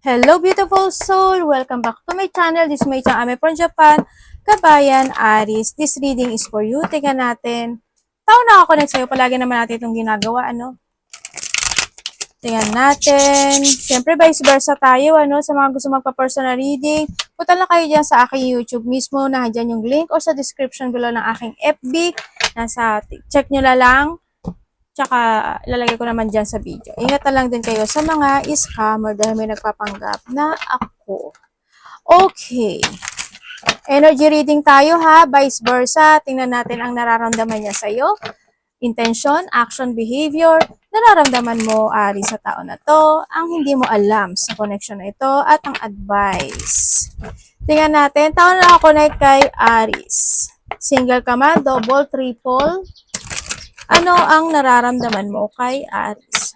Hello, beautiful soul! Welcome back to my channel. This is my channel. I'm from Japan. Kabayan, Aris. This reading is for you. Tingnan natin. Tao nakakonect sa'yo. Palagi naman natin itong ginagawa, ano? Tingnan natin. Siyempre, vice versa tayo, ano? Sa mga gusto magpa-personal reading, punta lang kayo dyan sa aking YouTube mismo. Nandiyan yung link or sa description below ng aking FB. Check nyo na lang. Tsaka, ilalagay ko naman dyan sa video. Ingat na lang din kayo sa mga scammer dahil may nagpapanggap na ako. Okay. Energy reading tayo ha, vice versa. Tingnan natin ang nararamdaman niya sa'yo. Intention, action, behavior. Nararamdaman mo, Ari, sa tao na to. Ang hindi mo alam sa connection na ito at ang advice. Tingnan natin, tao na nakakonect kay Aris. Single ka man, double, triple. Ano ang nararamdaman mo kay Aris?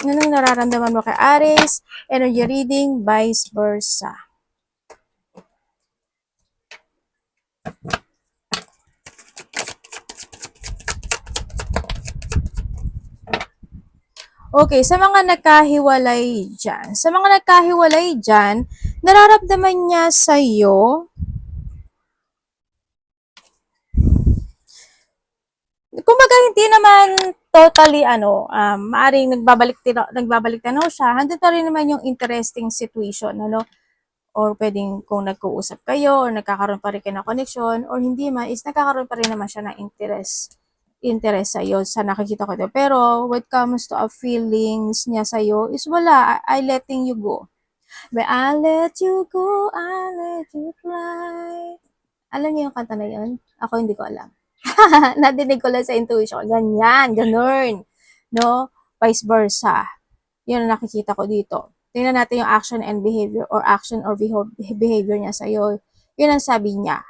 Ano ang nararamdaman mo kay Aris? Energy reading, vice versa. Okay, sa mga nagkahiwalay dyan, nararamdaman niya sa'yo, kumbaga hindi naman totally maaring nagbabalik tanaw siya, handun pa rin naman yung interesting situation, ano? Or pwedeng kung nagkuusap kayo, or nagkakaroon pa rin kayo ng connection, or hindi man, is nagkakaroon pa rin naman siya ng interest sa'yo sa nakikita ko dito. Pero when it comes to feelings niya sa'yo, is wala, I letting you go. But I let you go, I let you fly. Alam niyo yung kanta na yun? Ako hindi ko alam. Nadinig ko lang sa intuition. Ganyan, ganun. No? Vice versa. Yun ang nakikita ko dito. Tingnan natin yung action and behavior or action or behavior niya sa'yo. Yun ang sabi niya.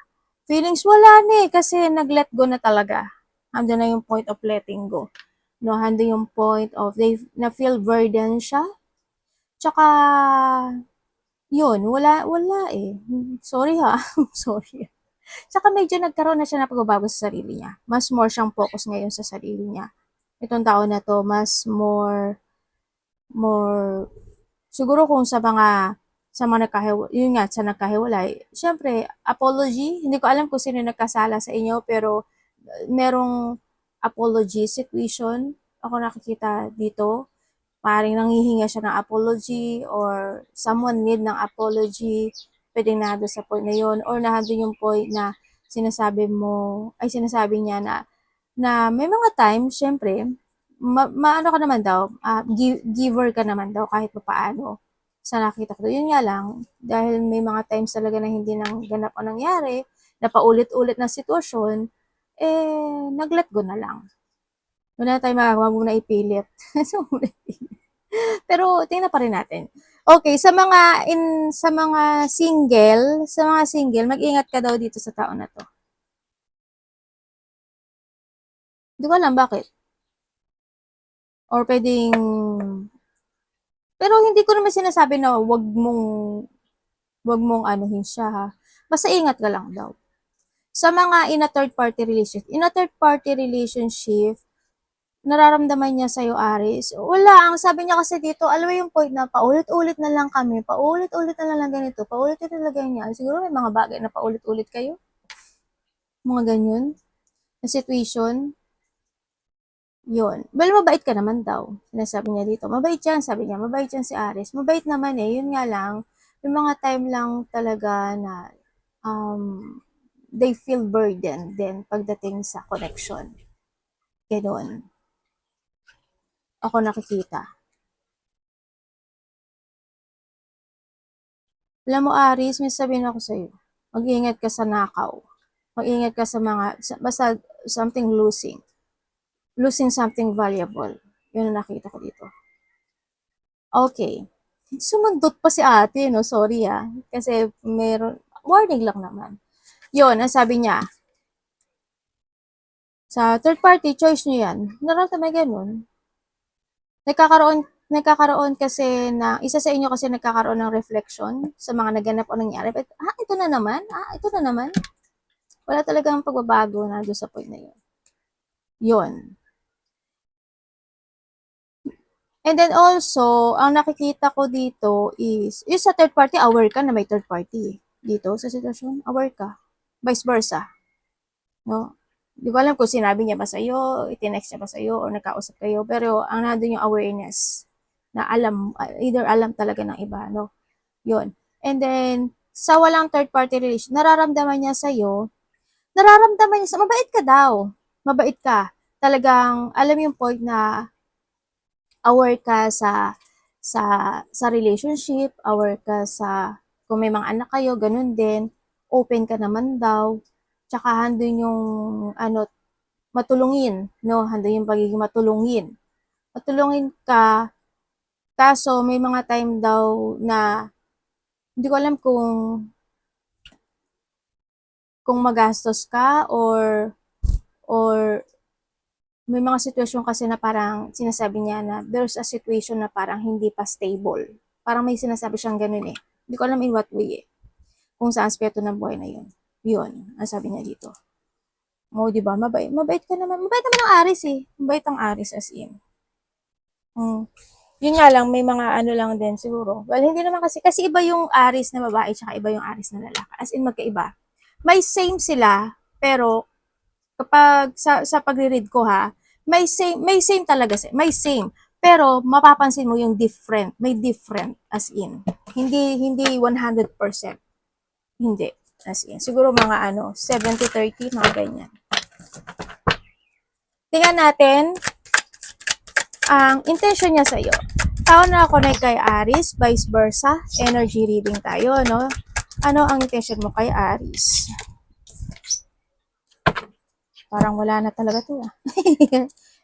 Feelings wala na kasi nag-let go na talaga. Hando na yung point of letting go. No, hando yung point of na-feel burden siya. Tsaka, yun, wala eh. Sorry ha. Sorry. Tsaka medyo nagkaroon na siya ng pagbabago sa sarili niya. Mas more siyang focus ngayon sa sarili niya. Itong taon na to, mas more, siguro kung sa mga nagkahiwalay, syempre, apology, hindi ko alam kung sino nagkasala sa inyo, pero merong apology situation, ako nakikita dito, maaaring nanghihinga siya ng apology, or someone need ng apology, pwedeng nado sa point na yun, or nado yung point na sinasabi niya na may mga times, syempre, maano ka naman daw, giver ka naman daw kahit pa paano. Sa nakita ko. Yun nga lang, dahil may mga times talaga na hindi nang ganap ang nangyari, na paulit-ulit na sitwasyon, nag-let go na lang. Wala na tayong magagawa, huwag na ipilit. Pero tingnan pa rin natin. Okay, sa mga single, mag-ingat ka daw dito sa tao na to. Hindi ko alam bakit. Or pwedeng, pero hindi ko naman sinasabi na wag mong anuhin siya ha. Basta ingat ka lang daw. Sa mga in a third party relationship, nararamdaman niya sa'yo, Aris, wala. Ang sabi niya kasi dito, alam mo yung point na paulit-ulit na lang kami, paulit-ulit na lang ganito, paulit-ulit na lang ganyan. Siguro may mga bagay na paulit-ulit kayo. Mga ganyan. Na situation. Yun. Well, mabait ka naman daw. Sinasabi niya dito. Mabait yan, sabi niya. Mabait yan si Aris. Mabait naman eh. Yun nga lang, yung mga time lang talaga na they feel burdened din pagdating sa connection. Ganon. Ako nakikita. Alam mo, Aris, may sabihin ako sa'yo. Mag-iingat ka sa nakaw. Mag-iingat ka sa basta something losing. Losing something valuable. Yun ang nakita ko dito. Okay. Sumundot pa si ate, no? Sorry kasi warning lang naman. Yun, ang sabi niya, sa third party, choice niyo yan. Nararamdaman ganun. Nagkakaroon kasi isa sa inyo kasi nagkakaroon ng reflection sa mga naganap o nangyari. But, ito na naman? Ito na naman? Wala talagang pagbabago na doon sa point na yun. Yun. And then also, ang nakikita ko dito is sa third party, aware ka na may third party. Dito, sa sitwasyon, aware ka. Vice versa. No? Di ko alam kung sinabi niya ba sa'yo, itinext niya ba sa'yo, o nagkausap kayo. Pero, ang nandun yung awareness na alam, either alam talaga ng iba, no? Yun. And then, sa walang third party relation, nararamdaman niya sa'yo, nararamdaman niya, mabait ka daw. Mabait ka. Talagang, alam yung point na aware ka sa sa relationship, aware ka sa kung may mga anak kayo, ganun din. Open ka naman daw. Tsaka handun yung ano, matulungin, no? Handun yung pagiging matulungin. Matulungin ka, kaso may mga time daw na hindi ko alam kung magastos ka or may mga sitwasyon kasi na parang sinasabi niya na there's a situation na parang hindi pa stable. Parang may sinasabi siyang ganun eh. Hindi ko alam in what way eh. Kung sa aspeto ng buhay na yun. Yun, ang sabi niya dito. O, di ba? Mabait ka naman. Mabait naman ang Aris eh. Mabait ang Aris as in. Yun nga lang, may mga ano lang din siguro. Well, hindi naman kasi iba yung Aris na babae tsaka iba yung Aris na lalaki. As in, magkaiba. May same sila, pero kapag sa pagre-read ko ha, may same talaga may same. Pero mapapansin mo yung different, may different as in. Hindi 100%. Hindi as in. Siguro mga 70-30 mga ganyan. Tingnan natin ang intention niya sa iyo. Tao na connect kay Aris, vice versa, energy reading tayo, no? Ano ang intention mo kay Aris? Parang wala na talaga to ah.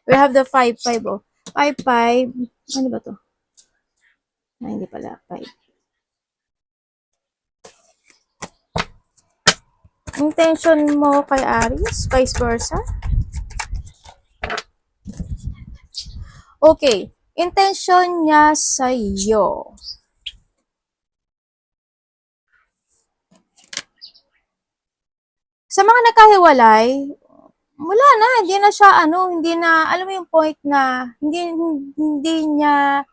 We have the 5-5 oh. 5-5. Ano ba to? Hindi pala. 5. Intention mo kay Aries, vice versa. Okay. Intention niya sa iyo. Sa mga nagkahiwalay, wala na, hindi na siya hindi na, alam mo yung point na, hindi niya,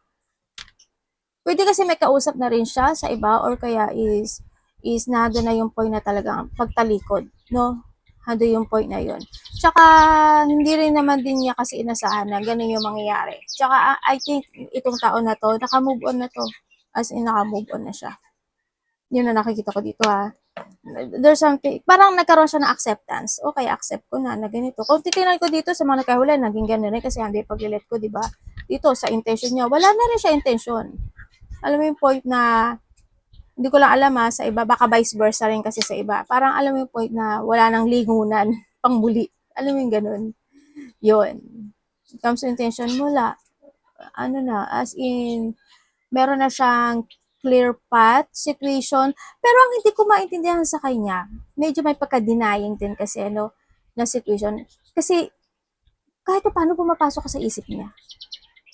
pwede kasi may kausap na rin siya sa iba or kaya is nado na yung point na talagang pagtalikod, no? Hado yung point na yun. Tsaka, hindi rin naman din niya kasi inasahan na ganun yung mangyayari. Tsaka, I think, itong taon na to, naka-move on na to. As in, naka-move on na siya. Yun na nakikita ko dito ha. There's something, parang nagkaroon siya ng acceptance. Okay, accept ko na ganito. Kung titingnan ko dito sa mga nagkahulan, naging ganun rin kasi hindi pag-let ko, di ba? Dito, sa intention niya, wala na rin siya intention. Alam mo yung point na, hindi ko lang alam sa iba, baka vice versa rin kasi sa iba. Parang alam mo yung point na wala nang lingunan, pangbuli. Alam mo yung ganun. Yun. Comes to intention mo, as in, meron na siyang clear path situation. Pero ang hindi ko maintindihan sa kanya, medyo may pagka-denying din kasi na situation. Kasi kahit paano pumapasok ka sa isip niya.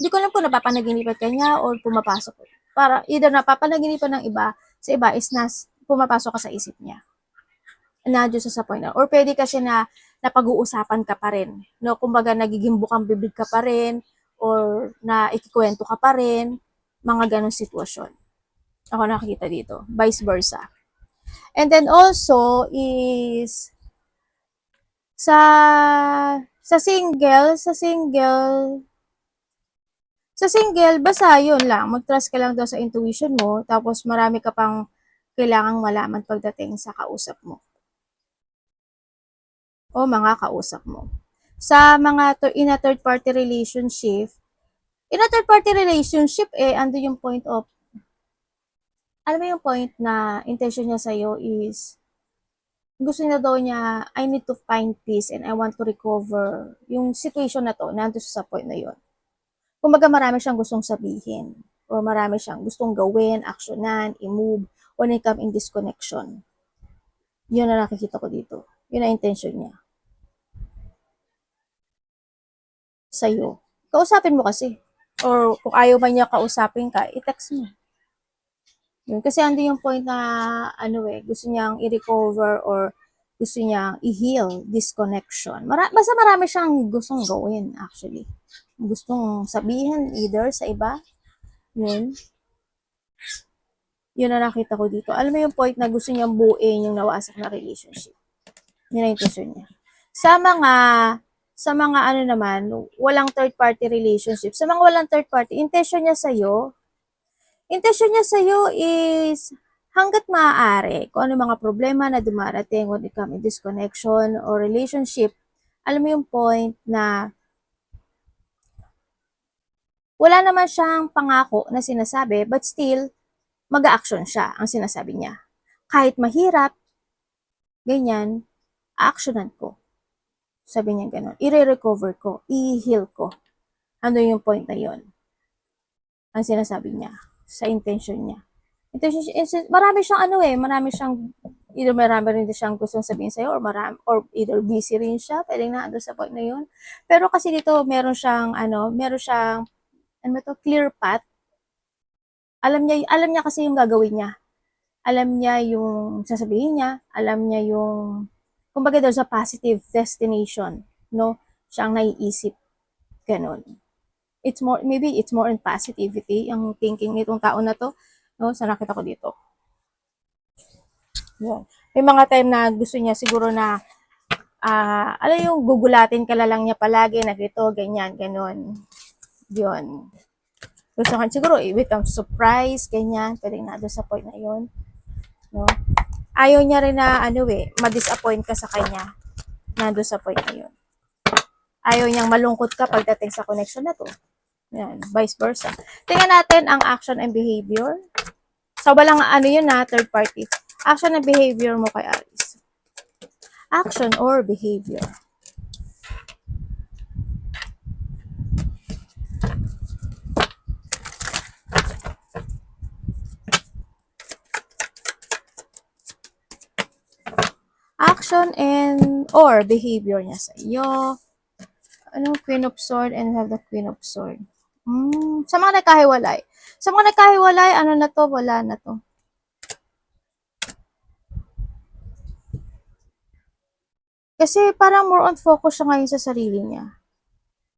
Hindi ko alam kung napapanaginipan ka niya or pumapasok. Para either napapanaginipan ng iba, sa iba is pumapasok ka sa isip niya. Nandiyo sa point na. Or pwede kasi na napag-uusapan ka pa rin. No? Kumbaga nagiging bukang bibig ka pa rin or na ikikwento ka pa rin. Mga ganong sitwasyon. Ako nakikita dito. Vice versa. And then also is sa single, basta yun lang. Mag-trust ka lang daw sa intuition mo. Tapos marami ka pang kailangang malaman pagdating sa kausap mo. O mga kausap mo. Sa mga in a third party relationship, ando yung point of, alam mo yung point na intention niya sa'yo is, gusto niya daw niya, I need to find peace and I want to recover. Yung situation na to, nandun sa point na yun. Kumbaga marami siyang gustong sabihin or marami siyang gustong gawin, aksyonan, i-move when it comes in this connection. Yun na nakikita ko dito. Yun ang intention niya. Sa'yo. Kausapin mo kasi. Or kung ayaw man niya kausapin ka, i-text mo. Yun. Kasi ando yung point na gusto niyang i-recover or gusto niyang i-heal this connection. Basta marami siyang gustong gawin actually. gustong sabihin either sa iba. Yun. Yun na nakita ko dito. Alam mo yung point na gusto niyang buuin yung nawasak na relationship. Yun ang intention niya. Sa mga ano naman, walang third party relationship. Sa mga walang third party, intention niya sa'yo is hanggat maaari, kung ano mga problema na dumarating when it comes in disconnection or relationship, alam mo yung point na wala naman siyang pangako na sinasabi, but still, mag-a-action siya, ang sinasabi niya. Kahit mahirap, ganyan, a-actionan ko. Sabi niya gano'n. I-recover ko, i-heal ko. Ano yung point na yon? Ang sinasabi niya sa intention niya. Marami siyang marami rin siyang gustong sabihin sa'yo or either busy rin siya, pwedeng na sa point na yun. Pero kasi dito, meron siyang clear path. Alam niya kasi yung gagawin niya. Alam niya yung sasabihin niya, alam niya yung, kumbaga there's a positive destination, no? Siyang naiisip, ganun. Maybe it's more in positivity, ang thinking nitong tao na to, no? Sa nakita ko dito. Yun. May mga time na gusto niya siguro na, alam yung gugulatin ka lang niya palagi, na gito, ganyan, ganun. Yun. Gusto ka siguro, with a surprise, ganyan, pwedeng na doon sa point na yun. No? Ayaw niya rin na, ma-disappoint ka sa kanya, na doon sa point na yun. Ayaw niyang malungkot ka pagdating sa connection na to. Yan, vice versa. Tingnan natin ang action and behavior. So, walang yun na, third party. Action and behavior mo kay Aries. Action or behavior. Action and or behavior niya sa iyo. Queen of Sword and have the Queen of Sword. Sa mga nagkahiwalay. Sa mga nagkahiwalay, na to, wala na to. Kasi parang more on focus siya ngayon sa sarili niya.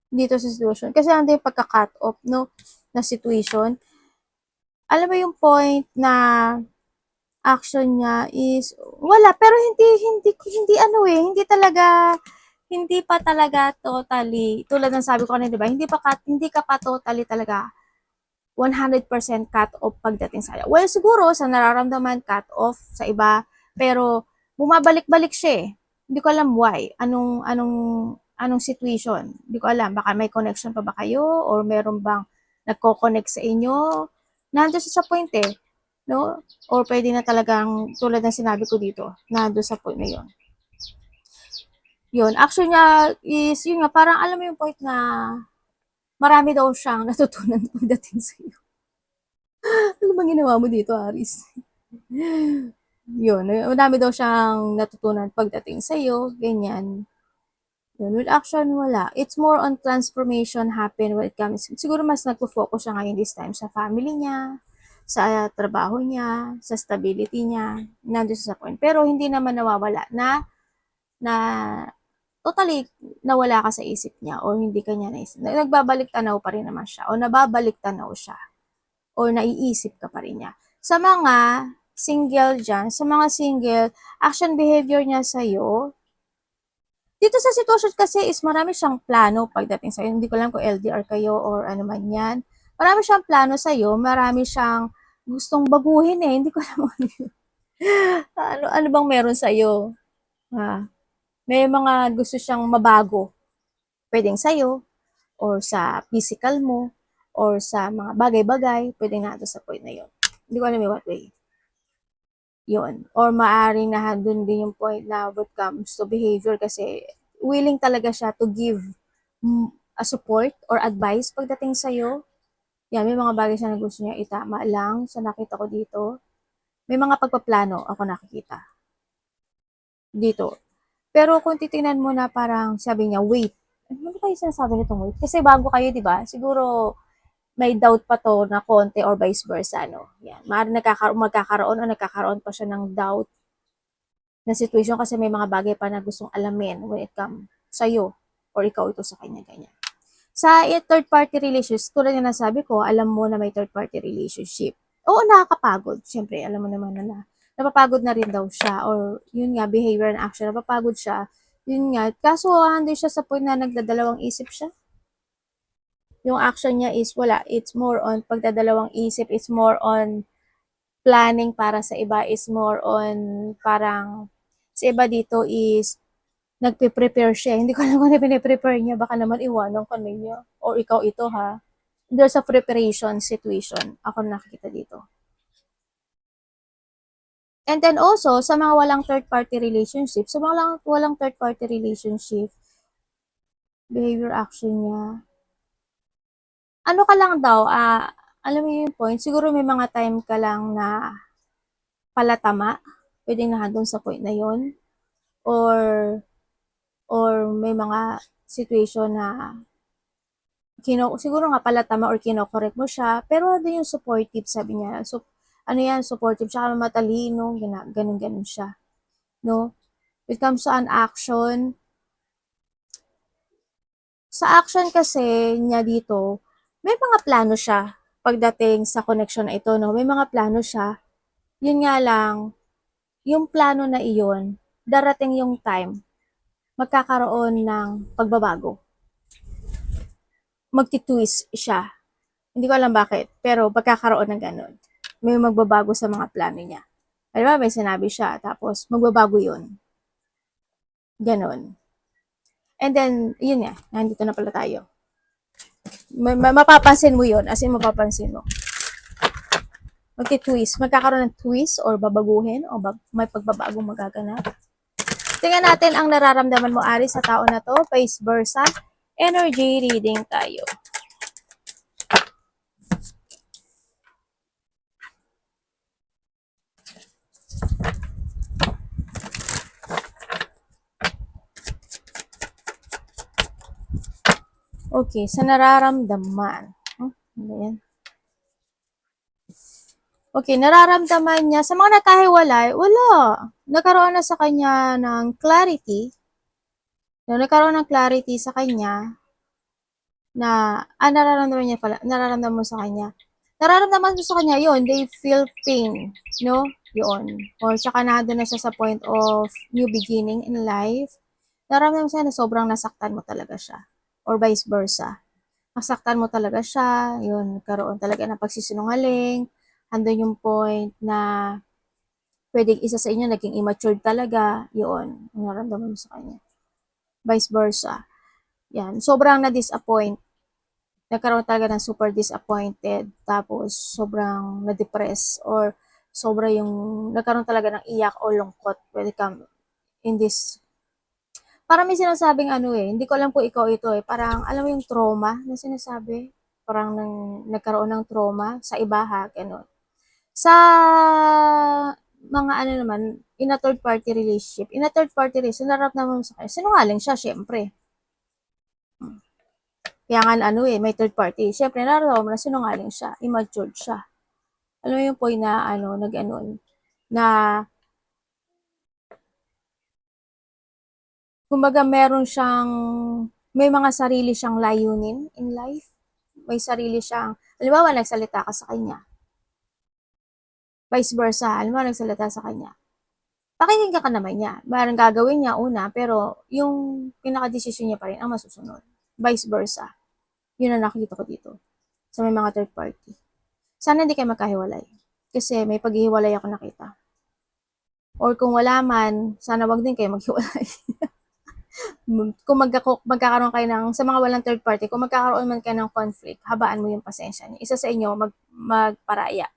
Dito sa situation. Kasi ando yung pagka-cut off, no? Na situation. Alam mo yung point na action niya is wala, pero hindi pa talaga totally, tulad ng sabi ko kanina, 'di ba? Hindi ka pa totally talaga 100% cut off pagdating sa kanya. Well, siguro sa nararamdaman cut off sa iba, pero bumabalik-balik siya eh. Hindi ko alam why. Anong situation? Hindi ko alam. Baka may connection pa ba kayo or meron bang nagko-connect sa inyo? Nandoon sa point eh. No? Or pwede na talagang, tulad ng sinabi ko dito, nandoon sa point na yon. Yun. Action niya is, yun nga, parang alam mo yung point na marami daw siyang natutunan pagdating sa iyo. Ano bang ginawa mo dito, Aris? Yun. Marami daw siyang natutunan pagdating sa iyo, ganyan. Yun. With action, wala. It's more on transformation happen when it comes. Siguro mas nagpo-focus siya ngayon this time sa family niya, sa trabaho niya, sa stability niya, nandun sa point. Pero hindi naman nawawala na totally nawala ka sa isip niya o hindi ka niya naisip. Nagbabalik tanaw pa rin naman siya o nababalik tanaw siya o naiisip ka pa rin niya. Sa mga single dyan, action behavior niya sa'yo, dito sa sitwasyon kasi is marami siyang plano pagdating sa'yo. Hindi ko lang kung LDR kayo or ano man yan. Marami siyang plano sa'yo, marami siyang gustong baguhin eh. Hindi ko alam ano yun. ano bang meron sa'yo? May mga gusto siyang mabago. Pwedeng sa'yo, or sa physical mo, or sa mga bagay-bagay, pwedeng nato sa point na yun. Hindi ko alam what way. Yun. Or maaaring na doon din yung point na what comes to behavior kasi willing talaga siya to give a support or advice pagdating sa'yo. Yan, may mga bagay siya na gusto niya itama lang sa nakita ko dito. May mga pagpaplano ako nakikita. Dito. Pero kung titingnan mo na parang sabi niya, wait. Ano kayo sinasabi nitong wait? Kasi bago kayo, di ba? Siguro may doubt pa to na konti or vice versa, no? Yan. Maaaring magkakaroon pa siya ng doubt na situation kasi may mga bagay pa na gustong alamin when it comes sa'yo or ikaw ito sa kanya, ganyan. Sa third party relationships, tulad nga nasabi ko, alam mo na may third party relationship. Oo, nakakapagod. Siyempre, alam mo naman na napapagod na rin daw siya, or yun nga, behavior and action, napapagod siya. Yun nga, kaso hindi siya sa point na nagdadalawang isip siya. Yung action niya is wala. It's more on pagdadalawang isip. It's more on planning para sa iba. Is more on parang sa iba dito is nagpe-prepare siya. Hindi ko alam kung ano piniprepare niya. Baka naman iwanan ka niya. Or ikaw ito ha. There's a preparation situation. Ako nakikita dito. And then also, sa mga walang third-party relationship, sa mga walang third-party relationship, behavior action niya, ano ka lang daw, alam mo yung point, siguro may mga time ka lang na palatama, pwedeng nandun sa point na yon, or may mga situation na siguro nga palatama or kino-correct mo siya, pero ano yung supportive, sabi niya. So, ano yan, supportive, tsaka matalino, ganun-ganun siya. No? It comes to an action. Sa action kasi niya dito, may mga plano siya pagdating sa connection na ito, no? May mga plano siya. Yun nga lang, yung plano na iyon, darating yung time, magkakaroon ng pagbabago. Magtitwist siya. Hindi ko alam bakit, pero pagkakaroon ng ganun. May magbabago sa mga plano niya. Alam mo, may sinabi siya, tapos magbabago yun. Ganon. And then, yun nga, nandito na pala tayo. Mapapansin mo yun, as in mapapansin mo. Magti-twist. Magkakaroon ng twist or babaguhin o may pagbabagong magaganap. Tingnan natin ang nararamdaman mo, Ari, sa tao na to. Vice versa. Energy reading tayo. Okay, sa nararamdaman. Ano yan? Okay, nararamdaman niya, sa mga nagkahiwalay, wala. Nagkaroon na sa kanya ng clarity. Nagkaroon ng clarity sa kanya na, nararamdaman niya pala, nararamdaman mo sa kanya. Nararamdaman mo sa kanya, yun, they feel pain, no? Yun. Or tsaka nandun na siya sa point of new beginning in life. Nararamdaman siya na sobrang nasaktan mo talaga siya. Or vice versa. Nasaktan mo talaga siya, yun, karoon talaga ng pagsisinungaling, andun yung point na pwedeng isa sa inyo naging immature talaga, yun, ang naramdaman mo sa kanya. Vice versa. Yan, sobrang na-disappoint. Nagkaroon talaga ng super disappointed, tapos sobrang na-depress, or sobra yung, nagkaroon talaga ng iyak o lungkot when it come in this. Parang may sinasabing ano hindi ko alam kung ikaw ito parang alam mo yung trauma na sinasabi? Parang nagkaroon ng trauma sa iba ha, gano'n. Sa mga ano naman, in a third party relationship, nararamdaman mo sa kanya, sinungaling siya, syempre. Kaya nga may third party. Syempre, nararamdaman mo na sinungaling siya, immature siya. Alam mo yung point na na kumbaga may mga sarili siyang layunin in life. May sarili siyang, halimbawa, nagsalita ka sa kanya. Vice versa, halimbawa, nagsalita sa kanya. Pakikinggan ka naman niya. Parang gagawin niya una, pero yung pinaka-desisyon niya pa rin ang masusunod. Vice versa. Yun ang nakikita ko dito. Sa may mga third party. Sana hindi kayo magkahiwalay. Kasi may paghihiwalay ako nakita. Or kung wala man, sana wag din kayo maghiwalay. Kung magkakaroon kayo sa mga walang third party, kung magkakaroon man kayo ng conflict, habaan mo yung pasensya niyo. Isa sa inyo, magparaya.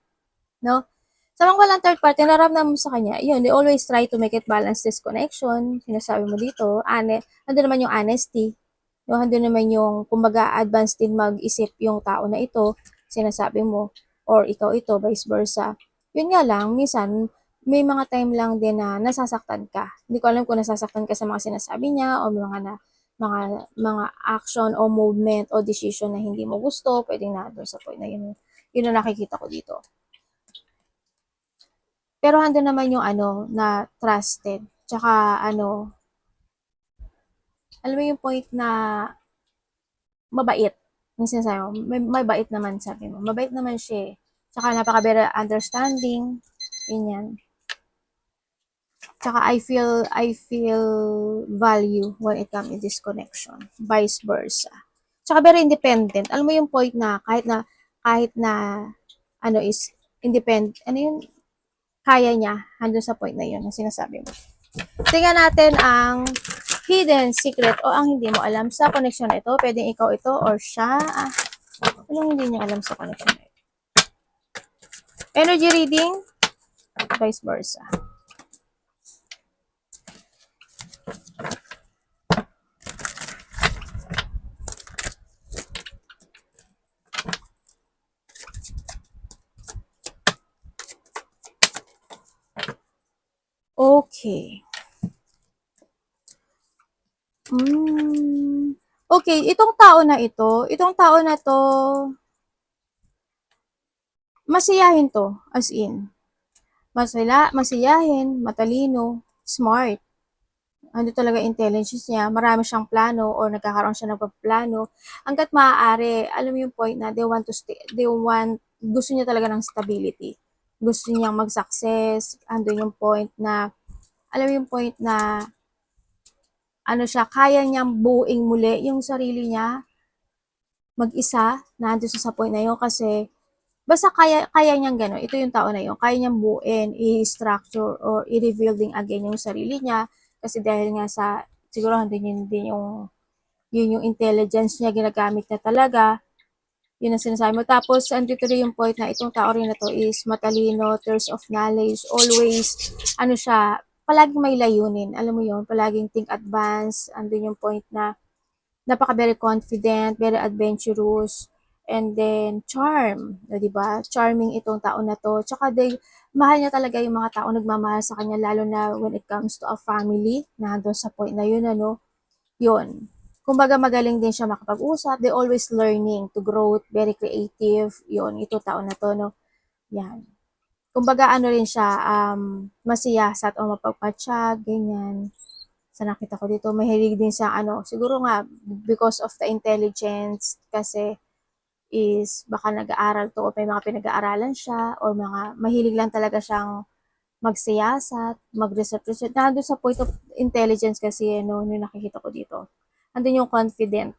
No? Sa mga walang third party, nararamdaman mo sa kanya, yun, they always try to make it balance this connection. Sinasabi mo dito, ando naman yung honesty. No, ando naman yung, kumbaga, advanced din mag-isip yung tao na ito, sinasabi mo, or ikaw ito, vice versa. Yun nga lang, minsan, may mga time lang din na nasasaktan ka. Hindi ko alam kung nasasaktan ka sa mga sinasabi niya o mga action o movement o decision na hindi mo gusto, pwedeng na doon sa point na yun. Yun ang nakikita ko dito. Pero hando naman yung na trusted. Tsaka alam mo yung point na mabait. Yung sinasabi mo, mabait naman sabi mo. Mabait naman siya eh. Tsaka napaka-very understanding. Ganyan. Tsaka I feel value when it comes in this connection. Vice versa. Tsaka very independent. Alam mo yung point na kahit na ano is independent, ano yun, kaya niya, hanggang sa point na yun, ang sinasabi mo. Tingnan natin ang hidden secret o ang hindi mo alam sa connection na ito. Pwedeng ikaw ito or siya. Anong hindi niya alam sa connection na ito? Energy reading, vice versa. Okay. Okay, itong tao na to, masiyahin to, as in. Masiyahin, matalino, smart. Ano talaga intelligence niya, marami siyang plano or nagkakaroon siya ng plano. Hangga't maaari, alam mo yung point na gusto niya talaga ng stability. Gusto niyang mag-success, andun yung point na, alam mo yung point na, ano siya, kaya niyang buuin muli yung sarili niya, mag-isa, nandun sa point na yun kasi, basta kaya niyang gano'n, ito yung tao na yun, kaya niyang buuin, i-structure or i-reveal din again yung sarili niya, kasi dahil nga sa, siguro yun yung intelligence niya, ginagamit niya talaga, yun ang sinasabi mo. Tapos, andito rin yung point na itong tao rin na to is matalino, thirst of knowledge, always, ano siya, palaging may layunin, alam mo yun, palaging think advance, andun yung point na, napaka very confident, very adventurous, and then charm, di ba? Charming itong tao na to. Tsaka mahal niya talaga yung mga tao nagmamahal sa kanya, lalo na when it comes to a family, na doon sa point na yun, ano, yun. Kumbaga magaling din siya makapag-usap, they always learning to grow, very creative, yun, ito tao na to, no? Yan. Kumbaga ano rin siya, masiyasat o mapagpatsyag, ganyan. Sa nakita ko dito, mahilig din sa ano, siguro nga, because of the intelligence, kasi is baka nag-aaral to o may mga pinag-aaralan siya or mga mahilig lang talaga siyang magsiyasat, mag-research. Nandun sa point of intelligence kasi, no, yung nakikita ko dito. Andun yung confident.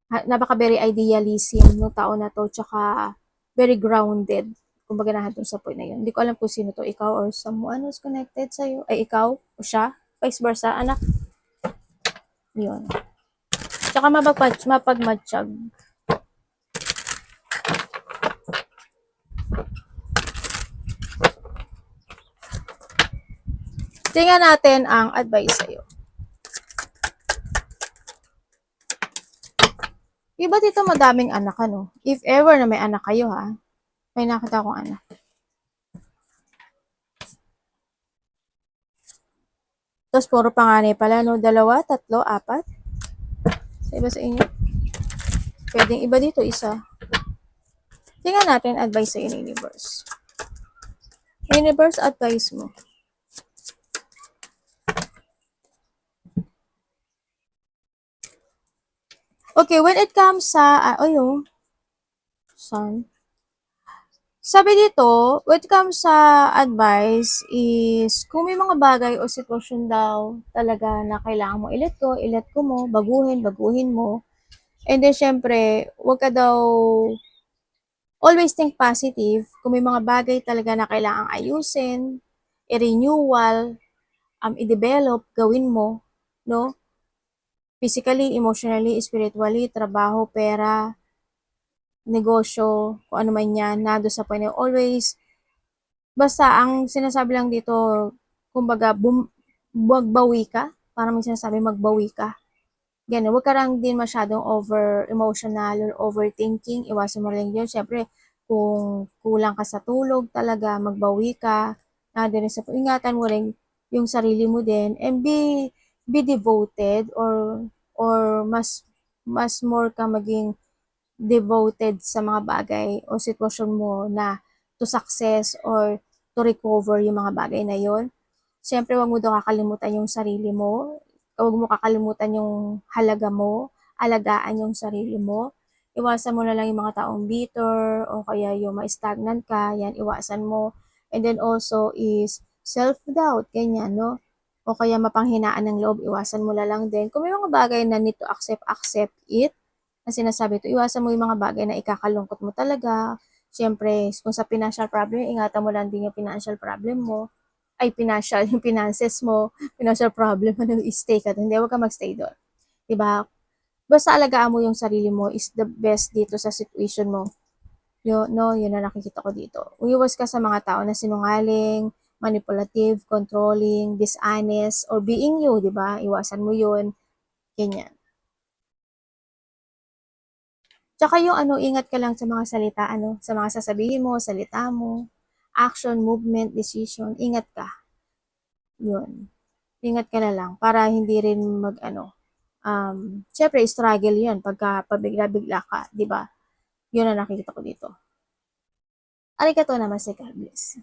Napaka very idealism ng tao na to, tsaka very grounded. Kumbaga nandun sa point na yun. Hindi ko alam kung sino to, ikaw or someone who's connected sa'yo. Ay, ikaw o siya. Vice versa, anak. Yun. Tsaka mapagmatsyag. Tingnan natin ang advice sa'yo. Iba dito madaming anak, ano? If ever na may anak kayo, ha? May nakita akong anak. Tapos puro panganay pala, no? 2, 3, 4. Sa iba sa inyo? Pwedeng iba dito, isa. Tingnan natin advice sa universe. Universe, advice mo. Okay, when it comes sa, son. Sabi dito, when it comes sa advice is, kung may mga bagay o sitwasyon daw talaga na kailangan mo i-let go mo, baguhin mo. And then, syempre, wag ka daw, always think positive. Kung may mga bagay talaga na kailangang ayusin, i-renewal, i-develop, gawin mo, no? Physically, emotionally, spiritually, trabaho, pera, negosyo, kung ano man yan, nado sa point na always, basta ang sinasabi lang dito, kumbaga, magbawi ka, parang may sinasabi, magbawi ka. Ganun, huwag ka lang din masyadong over-emotional or overthinking, iwasan mo lang yun. Siyempre, kung kulang ka sa tulog talaga, magbawi ka, rin sa ingatan mo rin yung sarili mo din, and be devoted or mas more ka maging devoted sa mga bagay o sitwasyon mo na to success or to recover yung mga bagay na yon. Siyempre, wag mo daw kakalimutan yung sarili mo, wag mo kakalimutan yung halaga mo, alagaan yung sarili mo. Iwasan mo na lang yung mga taong bitter o kaya yung ma-stagnant ka, yan, iwasan mo. And then also is self-doubt, ganyan, no? O kaya mapanghinaan ng loob, iwasan mo na lang din. Kung may mga bagay na need to accept, accept it. Na sinasabi to, iwasan mo yung mga bagay na ikakalungkot mo talaga. Siyempre, kung sa financial problem, ingatan mo lang din yung financial problem mo. Ay, financial, yung finances mo, financial problem, ano, stay ka doon. Hindi, huwag ka magstay doon. Diba? Basta alagaan mo yung sarili mo is the best dito sa situation mo. Yun na nakikita ko dito. Umiwas ka sa mga tao na sinungaling, manipulative, controlling, dishonest, or being you, di ba? Iwasan mo yun. Ganyan. Tsaka yung ano, ingat ka lang sa mga salita, ano, sa mga sasabihin mo, salita mo, action, movement, decision, ingat ka. Yun. Ingat ka na lang para hindi rin mag ano, syempre struggle 'yun pagka pabigla-bigla ka, 'di ba? 'Yun ang nakikita ko dito. Arigatou namaste, God bless.